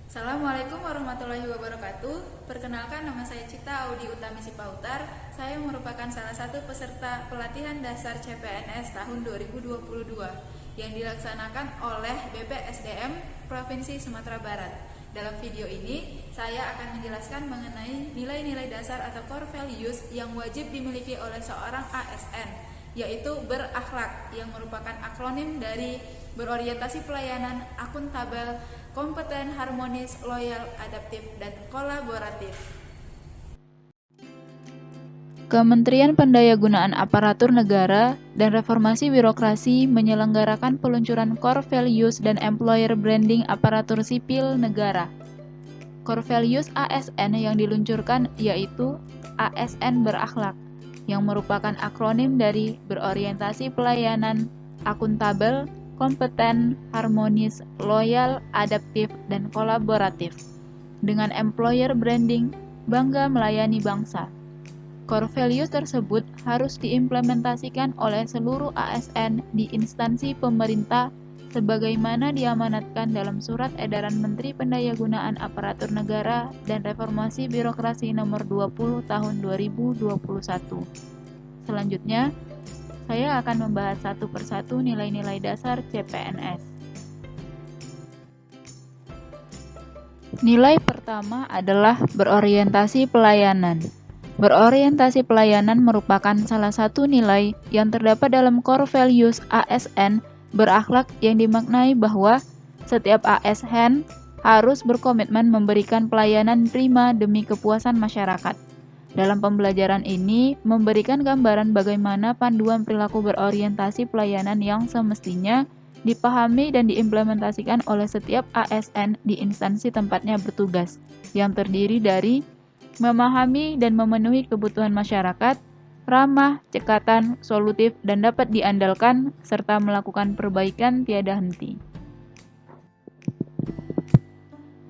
Assalamualaikum warahmatullahi wabarakatuh. Perkenalkan, nama saya Cita Audi Utami Sipautar. Saya merupakan salah satu peserta pelatihan dasar CPNS tahun 2022 yang dilaksanakan oleh BPSDM Provinsi Sumatera Barat. Dalam video ini, saya akan menjelaskan mengenai nilai-nilai dasar atau core values yang wajib dimiliki oleh seorang ASN, yaitu berakhlak, yang merupakan akronim dari berorientasi pelayanan, akuntabel, kompeten, harmonis, loyal, adaptif, dan kolaboratif. Kementerian Pendayagunaan Aparatur Negara dan Reformasi Birokrasi menyelenggarakan peluncuran Core Values dan Employer Branding Aparatur Sipil Negara. Core Values ASN yang diluncurkan yaitu ASN Berakhlak, yang merupakan akronim dari berorientasi pelayanan, akuntabel, kompeten, harmonis, loyal, adaptif, dan kolaboratif. Dengan employer branding, bangga melayani bangsa. Core values tersebut harus diimplementasikan oleh seluruh ASN di instansi pemerintah sebagaimana diamanatkan dalam Surat Edaran Menteri Pendayagunaan Aparatur Negara dan Reformasi Birokrasi Nomor 20 Tahun 2021. Selanjutnya, saya akan membahas satu persatu nilai-nilai dasar CPNS. Nilai pertama adalah berorientasi pelayanan. Berorientasi pelayanan merupakan salah satu nilai yang terdapat dalam core values ASN berakhlak yang dimaknai bahwa setiap ASN harus berkomitmen memberikan pelayanan prima demi kepuasan masyarakat. Dalam pembelajaran ini memberikan gambaran bagaimana panduan perilaku berorientasi pelayanan yang semestinya dipahami dan diimplementasikan oleh setiap ASN di instansi tempatnya bertugas, yang terdiri dari memahami dan memenuhi kebutuhan masyarakat, ramah, cekatan, solutif, dan dapat diandalkan, serta melakukan perbaikan tiada henti.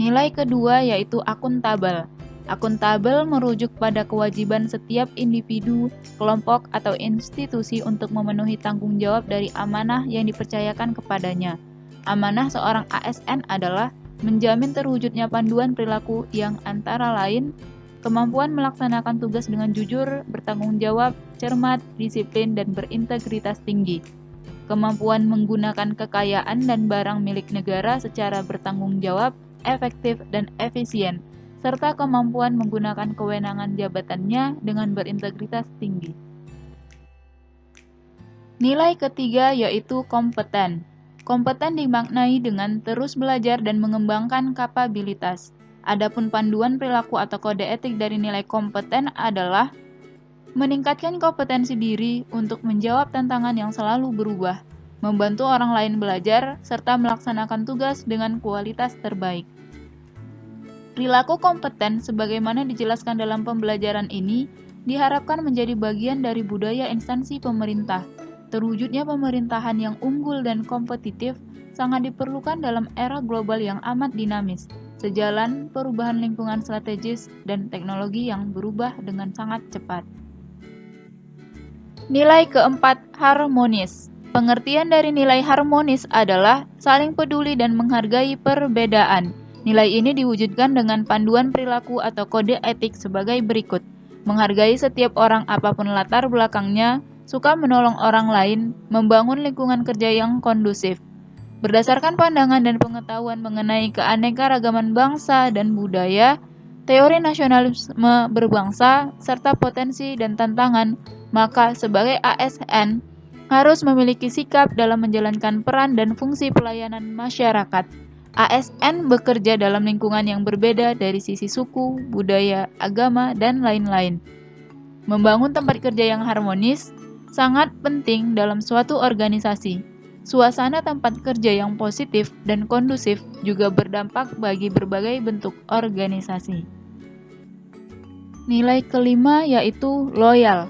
Nilai kedua yaitu akuntabel. Akuntabel merujuk pada kewajiban setiap individu, kelompok, atau institusi untuk memenuhi tanggung jawab dari amanah yang dipercayakan kepadanya. Amanah seorang ASN adalah menjamin terwujudnya panduan perilaku yang antara lain kemampuan melaksanakan tugas dengan jujur, bertanggung jawab, cermat, disiplin, dan berintegritas tinggi. Kemampuan menggunakan kekayaan dan barang milik negara secara bertanggung jawab, efektif, dan efisien, serta kemampuan menggunakan kewenangan jabatannya dengan berintegritas tinggi. Nilai ketiga yaitu kompeten. Kompeten dimaknai dengan terus belajar dan mengembangkan kapabilitas. Adapun panduan perilaku atau kode etik dari nilai kompeten adalah meningkatkan kompetensi diri untuk menjawab tantangan yang selalu berubah, membantu orang lain belajar, serta melaksanakan tugas dengan kualitas terbaik. Perilaku kompeten sebagaimana dijelaskan dalam pembelajaran ini diharapkan menjadi bagian dari budaya instansi pemerintah. Terwujudnya pemerintahan yang unggul dan kompetitif sangat diperlukan dalam era global yang amat dinamis, sejalan perubahan lingkungan strategis dan teknologi yang berubah dengan sangat cepat. Nilai keempat, harmonis. Pengertian dari nilai harmonis adalah saling peduli dan menghargai perbedaan. Nilai ini diwujudkan dengan panduan perilaku atau kode etik sebagai berikut. Menghargai setiap orang apapun latar belakangnya, suka menolong orang lain, membangun lingkungan kerja yang kondusif. Berdasarkan pandangan dan pengetahuan mengenai keanekaragaman bangsa dan budaya, teori nasionalisme berbangsa, serta potensi dan tantangan, maka sebagai ASN harus memiliki sikap dalam menjalankan peran dan fungsi pelayanan masyarakat. ASN bekerja dalam lingkungan yang berbeda dari sisi suku, budaya, agama, dan lain-lain. Membangun tempat kerja yang harmonis sangat penting dalam suatu organisasi. Suasana tempat kerja yang positif dan kondusif juga berdampak bagi berbagai bentuk organisasi. Nilai kelima yaitu loyal.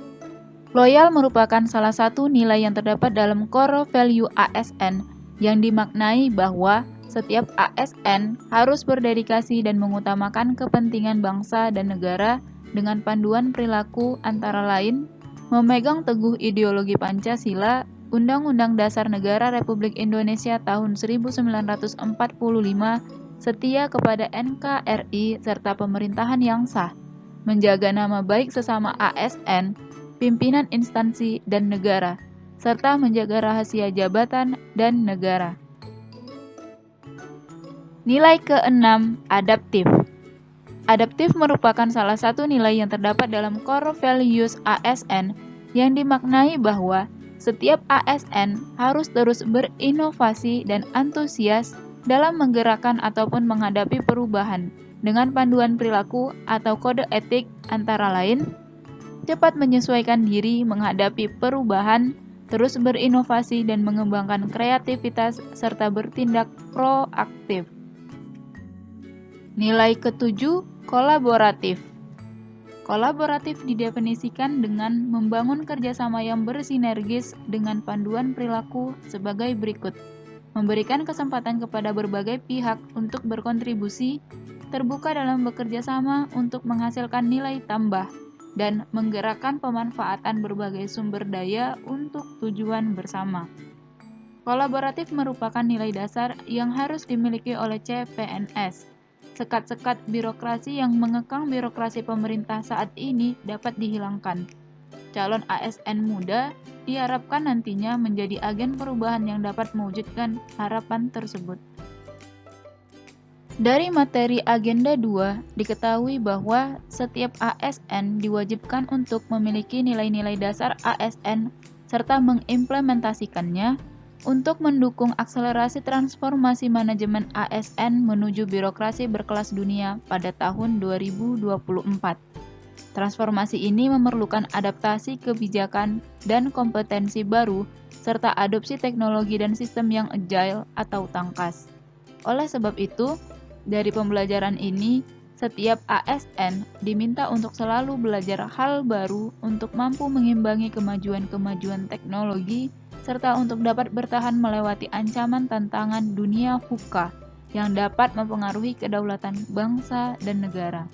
Loyal merupakan salah satu nilai yang terdapat dalam core value ASN yang dimaknai bahwa setiap ASN harus berdedikasi dan mengutamakan kepentingan bangsa dan negara dengan panduan perilaku antara lain memegang teguh ideologi Pancasila, Undang-Undang Dasar Negara Republik Indonesia tahun 1945, setia kepada NKRI serta pemerintahan yang sah, menjaga nama baik sesama ASN, pimpinan instansi dan negara, serta menjaga rahasia jabatan dan negara. Nilai keenam, adaptif. Adaptif merupakan salah satu nilai yang terdapat dalam core values ASN yang dimaknai bahwa setiap ASN harus terus berinovasi dan antusias dalam menggerakkan ataupun menghadapi perubahan dengan panduan perilaku atau kode etik antara lain cepat menyesuaikan diri menghadapi perubahan, terus berinovasi dan mengembangkan kreativitas serta bertindak proaktif. Nilai ketujuh, kolaboratif. Kolaboratif didefinisikan dengan membangun kerjasama yang bersinergis dengan panduan perilaku sebagai berikut. Memberikan kesempatan kepada berbagai pihak untuk berkontribusi, terbuka dalam bekerja sama untuk menghasilkan nilai tambah, dan menggerakkan pemanfaatan berbagai sumber daya untuk tujuan bersama. Kolaboratif merupakan nilai dasar yang harus dimiliki oleh CPNS. Sekat-sekat birokrasi yang mengekang birokrasi pemerintah saat ini dapat dihilangkan. Calon ASN muda diharapkan nantinya menjadi agen perubahan yang dapat mewujudkan harapan tersebut. Dari materi agenda 2, diketahui bahwa setiap ASN diwajibkan untuk memiliki nilai-nilai dasar ASN serta mengimplementasikannya untuk mendukung akselerasi transformasi manajemen ASN menuju birokrasi berkelas dunia pada tahun 2024. Transformasi ini memerlukan adaptasi kebijakan dan kompetensi baru serta adopsi teknologi dan sistem yang agile atau tangkas. Oleh sebab itu, dari pembelajaran ini, setiap ASN diminta untuk selalu belajar hal baru untuk mampu mengimbangi kemajuan-kemajuan teknologi serta untuk dapat bertahan melewati ancaman tantangan dunia VUCA yang dapat mempengaruhi kedaulatan bangsa dan negara.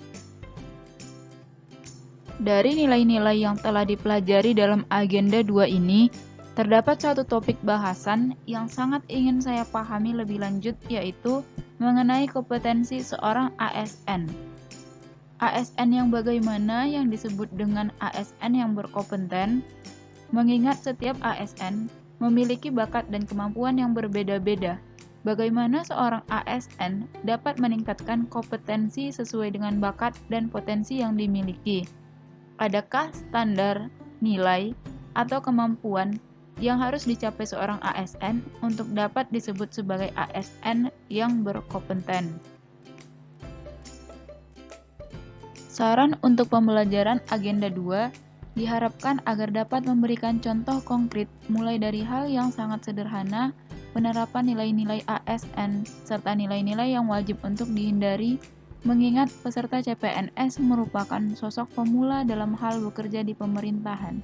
Dari nilai-nilai yang telah dipelajari dalam agenda 2 ini, terdapat satu topik bahasan yang sangat ingin saya pahami lebih lanjut, yaitu mengenai kompetensi seorang ASN. ASN yang bagaimana yang disebut dengan ASN yang berkompeten, mengingat setiap ASN memiliki bakat dan kemampuan yang berbeda-beda. Bagaimana seorang ASN dapat meningkatkan kompetensi sesuai dengan bakat dan potensi yang dimiliki? Adakah standar, nilai, atau kemampuan yang harus dicapai seorang ASN untuk dapat disebut sebagai ASN yang berkompeten? Saran untuk pembelajaran agenda 2 diharapkan agar dapat memberikan contoh konkret mulai dari hal yang sangat sederhana, penerapan nilai-nilai ASN, serta nilai-nilai yang wajib untuk dihindari, mengingat peserta CPNS merupakan sosok pemula dalam hal bekerja di pemerintahan,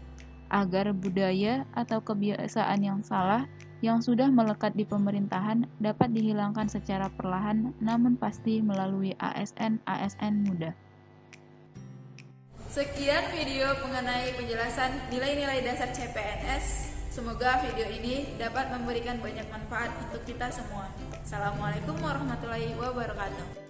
agar budaya atau kebiasaan yang salah yang sudah melekat di pemerintahan dapat dihilangkan secara perlahan namun pasti melalui ASN muda. Sekian video mengenai penjelasan nilai-nilai dasar CPNS. Semoga video ini dapat memberikan banyak manfaat untuk kita semua. Assalamualaikum warahmatullahi wabarakatuh.